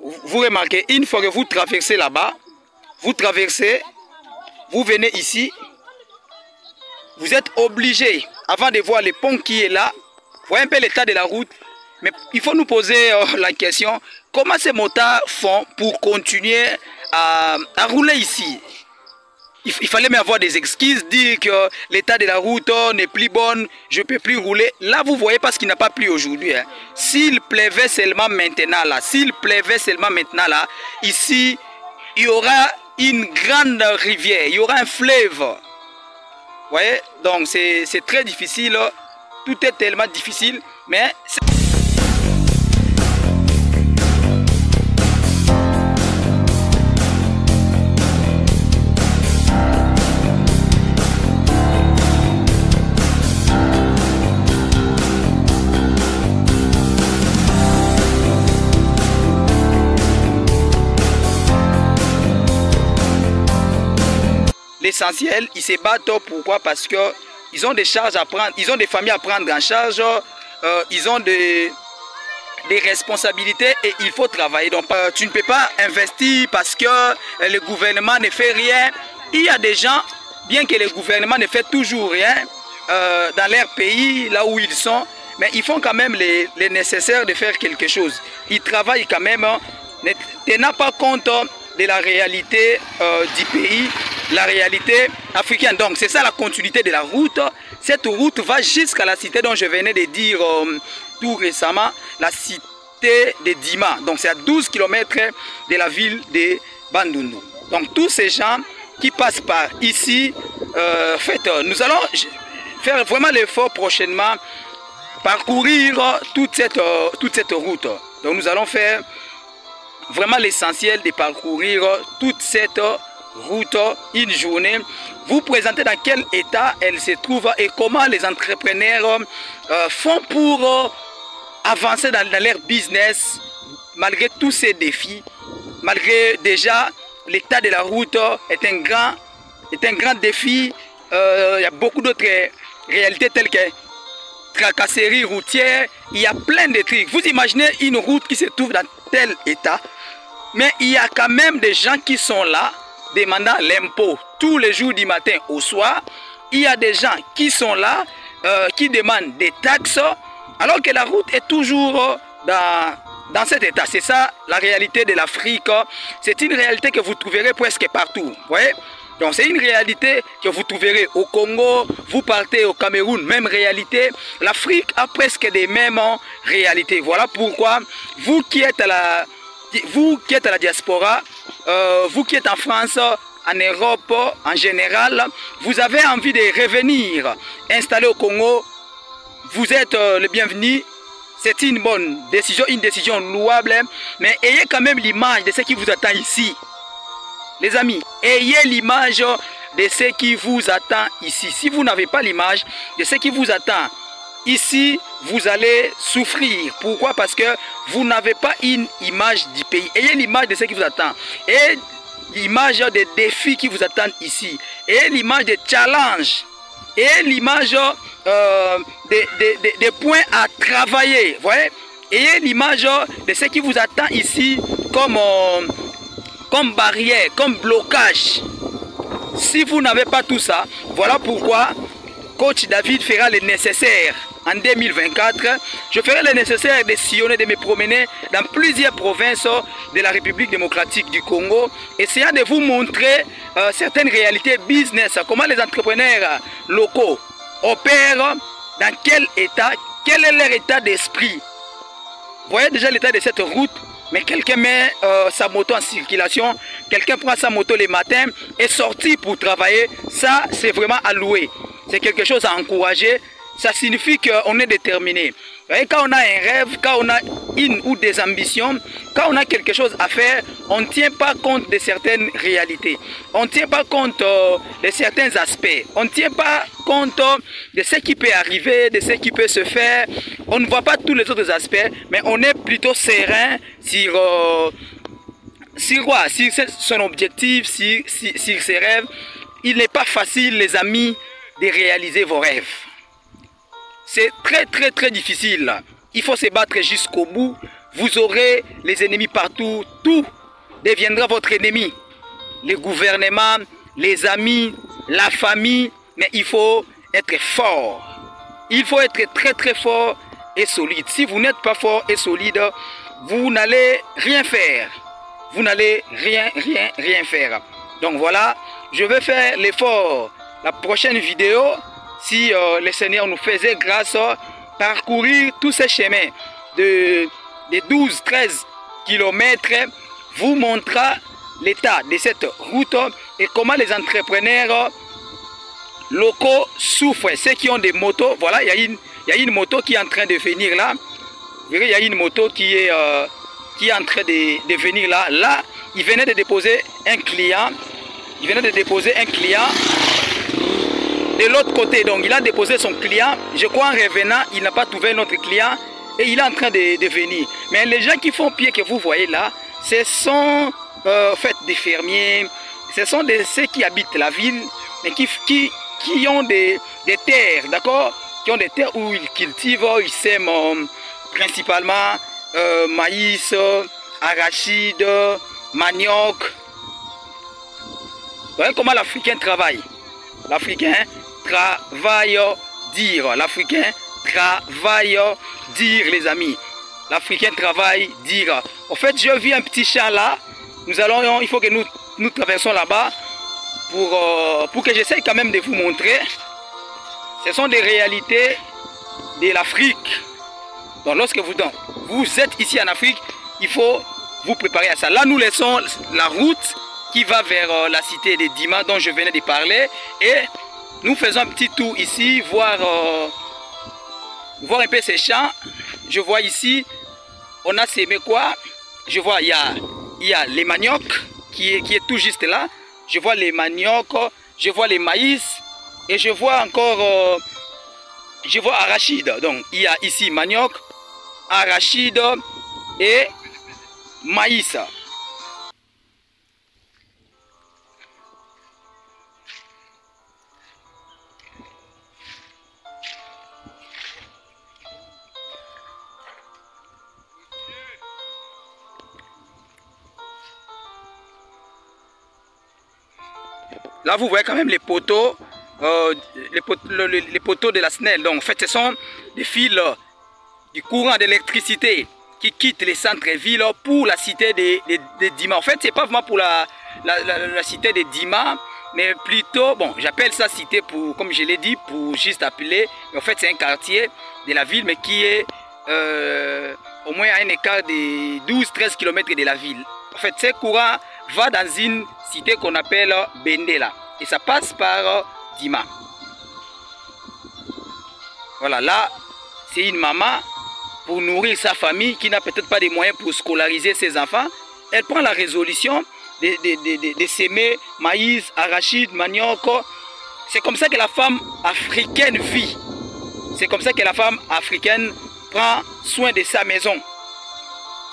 vous remarquez, une fois que vous traversez là-bas, vous traversez, vous venez ici, vous êtes obligé, avant de voir le pont qui est là, vous voyez un peu l'état de la route, mais il faut nous poser la question, comment ces motards font pour continuer à rouler ici? Il fallait même avoir des excuses, dire que l'état de la route n'est plus bon, je ne peux plus rouler. Là, vous voyez, parce qu'il n'a pas plu aujourd'hui. Hein. S'il pleuvait seulement maintenant, là, ici, il y aura une grande rivière, il y aura un fleuve. Vous voyez, donc c'est très difficile, tout est tellement difficile, mais... L'essentiel, ils se battent. Pourquoi? Parce que ils ont des charges à prendre, ils ont des familles à prendre en charge, ils ont des responsabilités et il faut travailler. Donc tu ne peux pas investir parce que le gouvernement ne fait rien. Il y a des gens, bien que le gouvernement ne fait toujours rien dans leur pays, là où ils sont, mais ils font quand même les nécessaires de faire quelque chose. Ils travaillent quand même, ne tenant pas compte de la réalité du pays, la réalité africaine. Donc c'est ça la continuité de la route. Cette route va jusqu'à la cité dont je venais de dire tout récemment, la cité de Dima. Donc c'est à 12 km de la ville de Bandundu. Donc tous ces gens qui passent par ici, nous allons faire vraiment l'effort prochainement, parcourir toute cette route. Donc nous allons faire vraiment l'essentiel de parcourir toute cette route, une journée, vous présenter dans quel état elle se trouve et comment les entrepreneurs font pour avancer dans leur business malgré tous ces défis, malgré déjà l'état de la route est un grand défi. Il y a beaucoup d'autres réalités telles que tracasserie routière, il y a plein de trucs. Vous imaginez une route qui se trouve dans tel état, mais il y a quand même des gens qui sont là demandant l'impôt tous les jours du matin au soir. Il y a des gens qui sont là, qui demandent des taxes, alors que la route est toujours dans cet état. C'est ça la réalité de l'Afrique. C'est une réalité que vous trouverez presque partout. Vous voyez? Donc c'est une réalité que vous trouverez au Congo, vous partez au Cameroun, même réalité. L'Afrique a presque des mêmes réalités. Voilà pourquoi vous qui êtes à la diaspora, vous qui êtes en France, en Europe en général, vous avez envie de revenir installer au Congo, vous êtes le bienvenu. C'est une bonne décision, une décision louable, mais ayez quand même l'image de ce qui vous attend ici. Les amis, ayez l'image de ce qui vous attend ici. Si vous n'avez pas l'image de ce qui vous attend ici, vous allez souffrir. Pourquoi? Parce que vous n'avez pas une image du pays. Ayez l'image de ce qui vous attend. Et l'image des défis qui vous attendent ici. Et l'image des challenges. Et l'image des points à travailler. Vous voyez? Ayez l'image de ce qui vous attend ici comme barrière, comme blocage. Si vous n'avez pas tout ça, voilà pourquoi Coach David fera le nécessaire. En 2024, je ferai le nécessaire de sillonner, de me promener dans plusieurs provinces de la République démocratique du Congo, essayant de vous montrer certaines réalités business, comment les entrepreneurs locaux opèrent, dans quel état, quel est leur état d'esprit. Vous voyez déjà l'état de cette route, mais quelqu'un met sa moto en circulation, quelqu'un prend sa moto le matin et sortit pour travailler, ça c'est vraiment à louer. C'est quelque chose à encourager. Ça signifie qu'on est déterminé. Et quand on a un rêve, quand on a une ou des ambitions, quand on a quelque chose à faire, on ne tient pas compte de certaines réalités. On ne tient pas compte de certains aspects. On ne tient pas compte de ce qui peut arriver, de ce qui peut se faire. On ne voit pas tous les autres aspects, mais on est plutôt serein sur son objectif, sur ses rêves. Il n'est pas facile, les amis, de réaliser vos rêves. C'est très difficile. Il faut se battre jusqu'au bout. Vous aurez les ennemis partout. Tout deviendra votre ennemi. Les gouvernements, les amis, la famille. Mais il faut être fort. Il faut être très très fort et solide. Si vous n'êtes pas fort et solide, vous n'allez rien faire. Vous n'allez rien faire. Donc voilà, je vais faire l'effort. La prochaine vidéo, si le Seigneur nous faisait grâce, parcourir tous ces chemins de 12-13 kilomètres, vous montrera l'état de cette route et comment les entrepreneurs locaux souffrent. Ceux qui ont des motos, voilà, il y a une moto qui est en train de venir là. Vous verrez, il y a une moto qui est en train de venir là. Là, il venait de déposer un client. Il venait de déposer un client de l'autre côté. Donc, il a déposé son client. Je crois en revenant, il n'a pas trouvé notre client et il est en train de venir. Mais les gens qui font pied que vous voyez là, ce sont des fermiers. Ce sont ceux qui habitent la ville, mais qui ont des terres, d'accord? Qui ont des terres où ils cultivent, ils sèment principalement maïs, arachide, manioc. Vous voyez comment l'Africain travaille? L'Africain travaille dire. L'Africain travaille dire, les amis. L'Africain travaille dire. En fait, je vis un petit champ là. Il faut que nous traversons là-bas pour que j'essaye quand même de vous montrer. Ce sont des réalités de l'Afrique. Donc lorsque vous êtes ici en Afrique, il faut vous préparer à ça. Là, nous laissons la route qui va vers la cité de Dima dont je venais de parler. Et nous faisons un petit tour ici, voir un peu ces champs. Je vois ici, on a sémé quoi? Je vois, il y a les maniocs qui est tout juste là. Je vois les maniocs, je vois les maïs et je vois encore, je vois arachide. Donc, il y a ici manioc, arachide et maïs. Là, vous voyez quand même les poteaux, les poteaux de la SNEL. Donc, en fait, ce sont des fils du courant d'électricité qui quittent les centres-villes pour la cité de Dima. En fait, ce n'est pas vraiment pour la cité de Dima, mais plutôt, bon, j'appelle ça cité pour, comme je l'ai dit, pour juste appeler. Mais en fait, c'est un quartier de la ville, mais qui est au moins à un écart de 12-13 km de la ville. En fait, ce courant va dans une cité qu'on appelle Bendela. Et ça passe par Dima. Voilà, là, c'est une maman pour nourrir sa famille qui n'a peut-être pas de moyens pour scolariser ses enfants. Elle prend la résolution de s'aimer maïs, arachide, manioc. C'est comme ça que la femme africaine vit. C'est comme ça que la femme africaine prend soin de sa maison.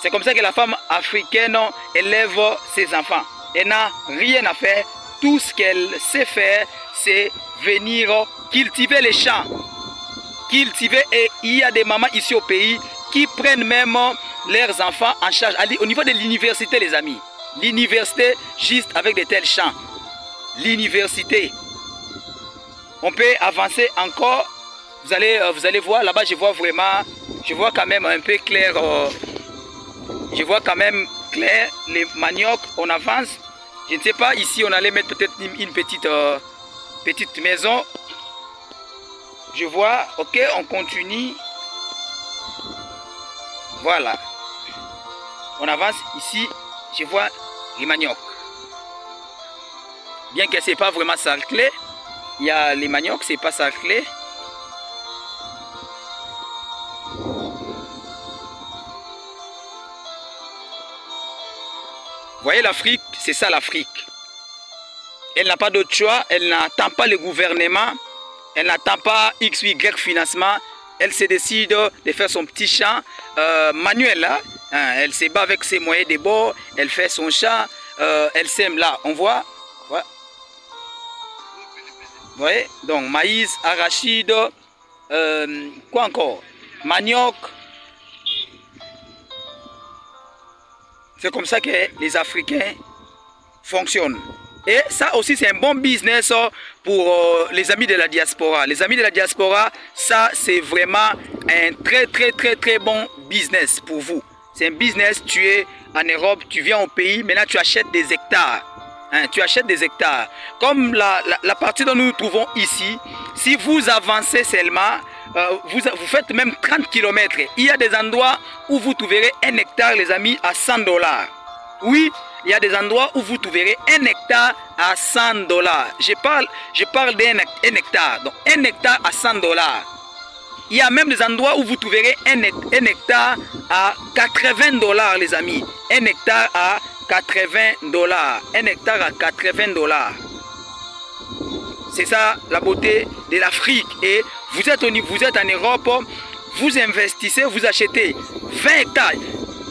C'est comme ça que la femme africaine élève ses enfants. Elle n'a rien à faire. Tout ce qu'elle sait faire, c'est venir cultiver les champs. Cultiver, et il y a des mamans ici au pays qui prennent même leurs enfants en charge. Au niveau de l'université, les amis. L'université, juste avec de tels champs. L'université. On peut avancer encore. Vous allez voir, là-bas, je vois quand même un peu clair. Je vois quand même clair les maniocs. On avance. Je ne sais pas, ici, on allait mettre peut-être une petite maison. Je vois, ok, on continue. Voilà. On avance ici, je vois les maniocs. Bien que ce n'est pas vraiment sarclé, il y a les maniocs, ce n'est pas sarclé. Vous voyez l'Afrique, c'est ça l'Afrique. Elle n'a pas d'autre choix, elle n'attend pas le gouvernement, elle n'attend pas X ou Y financement. Elle se décide de faire son petit champ manuel là. Elle se bat avec ses moyens de bord, elle fait son champ, elle sème là. On voit, ouais. Vous voyez, donc maïs, arachide, quoi encore? Manioc. C'est comme ça que les Africains fonctionnent. Et ça aussi, c'est un bon business pour les amis de la diaspora. Les amis de la diaspora, ça, c'est vraiment un très bon business pour vous. C'est un business, tu es en Europe, tu viens au pays, maintenant tu achètes des hectares. Hein, tu achètes des hectares. Comme la partie dont nous nous trouvons ici, si vous avancez seulement, vous faites même 30 km. Il y a des endroits où vous trouverez un hectare, les amis, à 100 $. Oui, il y a des endroits où vous trouverez un hectare à 100 $. Je parle d'un hectare. Donc, un hectare à 100 $. Il y a même des endroits où vous trouverez un hectare à 80 $, les amis. Un hectare à 80 $. Un hectare à 80 $. C'est ça la beauté de l'Afrique. Et vous êtes en Europe, vous investissez, vous achetez 20 hectares.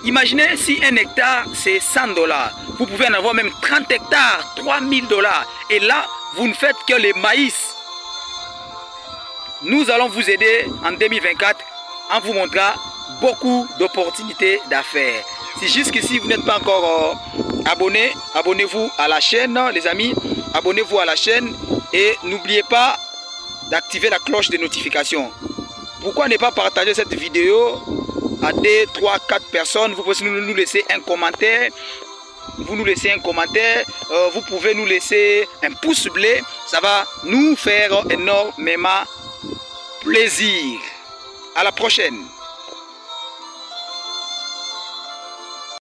Imaginez si un hectare c'est 100 $. Vous pouvez en avoir même 30 hectares, 3000 $. Et là, vous ne faites que le maïs. Nous allons vous aider en 2024 en vous montrant beaucoup d'opportunités d'affaires. Si jusqu'ici vous n'êtes pas encore abonné, abonnez-vous à la chaîne, les amis. Abonnez-vous à la chaîne et n'oubliez pas d'activer la cloche de notification. Pourquoi ne pas partager cette vidéo à 2, 3, 4 personnes? Vous pouvez nous laisser un commentaire. Vous nous laissez un commentaire. Vous pouvez nous laisser un pouce bleu. Ça va nous faire énormément plaisir. À la prochaine.